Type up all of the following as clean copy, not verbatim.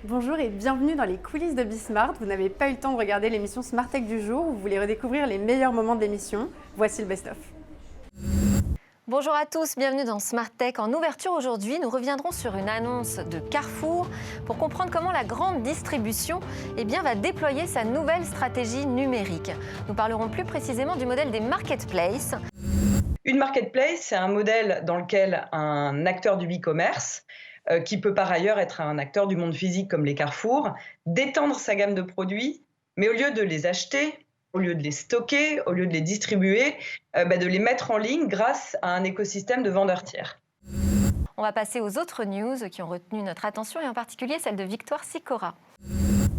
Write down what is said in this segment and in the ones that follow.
Bonjour et bienvenue dans les coulisses de Bismart. Vous n'avez pas eu le temps de regarder l'émission Smart Tech du jour ou vous voulez redécouvrir les meilleurs moments de l'émission. Voici le best-of. Bonjour à tous, bienvenue dans Smart Tech. En ouverture aujourd'hui, nous reviendrons sur une annonce de Carrefour pour comprendre comment la grande distribution va déployer sa nouvelle stratégie numérique. Nous parlerons plus précisément du modèle des marketplaces. Une marketplace, c'est un modèle dans lequel un acteur du e-commerce, qui peut par ailleurs être un acteur du monde physique comme les Carrefour, d'étendre sa gamme de produits, mais au lieu de les acheter, au lieu de les stocker, au lieu de les distribuer, de les mettre en ligne grâce à un écosystème de vendeurs tiers. On va passer aux autres news qui ont retenu notre attention et en particulier celle de Victoire Sicora.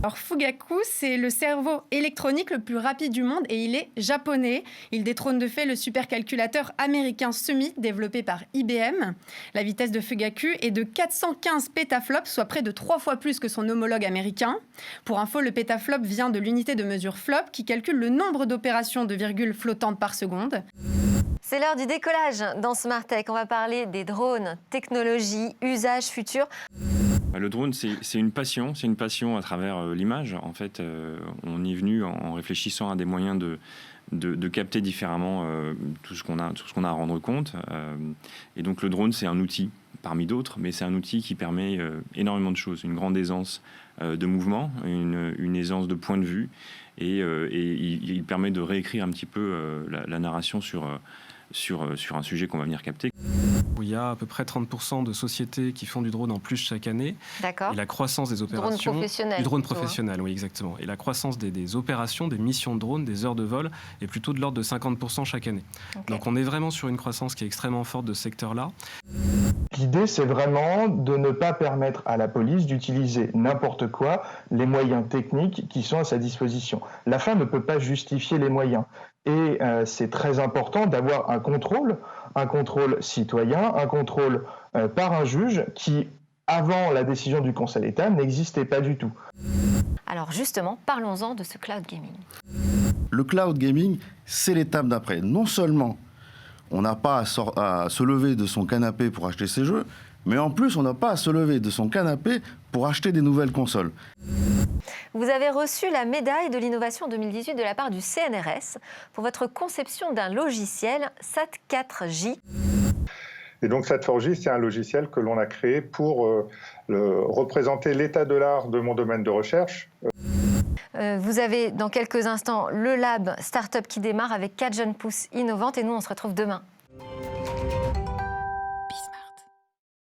Alors Fugaku, c'est le cerveau électronique le plus rapide du monde et il est japonais. Il détrône de fait le supercalculateur américain Summit développé par IBM. La vitesse de Fugaku est de 415 pétaflops, soit près de 3 fois plus que son homologue américain. Pour info, le pétaflop vient de l'unité de mesure flop qui calcule le nombre d'opérations de virgules flottantes par seconde. C'est l'heure du décollage dans Smart Tech. On va parler des drones, technologie, usages futurs. Le drone, c'est une passion à travers l'image. En fait, on y est venu en réfléchissant à des moyens de capter différemment tout ce qu'on a à rendre compte. Et donc le drone, c'est un outil parmi d'autres, mais c'est un outil qui permet énormément de choses. Une grande aisance de mouvement, une aisance de point de vue, et il permet de réécrire un petit peu la narration sur un sujet qu'on va venir capter. Il y a à peu près 30% de sociétés qui font du drone en plus chaque année. D'accord. Et la croissance des opérations... Du drone professionnel, oui, exactement. Et la croissance des opérations, des missions de drone, des heures de vol, est plutôt de l'ordre de 50% chaque année. Okay. Donc on est vraiment sur une croissance qui est extrêmement forte de ce secteur-là. L'idée, c'est vraiment de ne pas permettre à la police d'utiliser n'importe quoi, les moyens techniques qui sont à sa disposition. La fin ne peut pas justifier les moyens. Et c'est très important d'avoir un contrôle citoyen, un contrôle par un juge qui, avant la décision du Conseil d'État, n'existait pas du tout. Alors justement, parlons-en de ce cloud gaming. Le cloud gaming, c'est l'étape d'après. Non seulement on n'a pas à se lever de son canapé pour acheter ses jeux, mais en plus, on n'a pas à se lever de son canapé pour acheter des nouvelles consoles. Vous avez reçu la médaille de l'innovation 2018 de la part du CNRS pour votre conception d'un logiciel SAT4J. Et donc SAT4J, c'est un logiciel que l'on a créé pour représenter l'état de l'art de mon domaine de recherche. Vous avez dans quelques instants le lab Startup qui démarre avec 4 jeunes pousses innovantes et nous on se retrouve demain.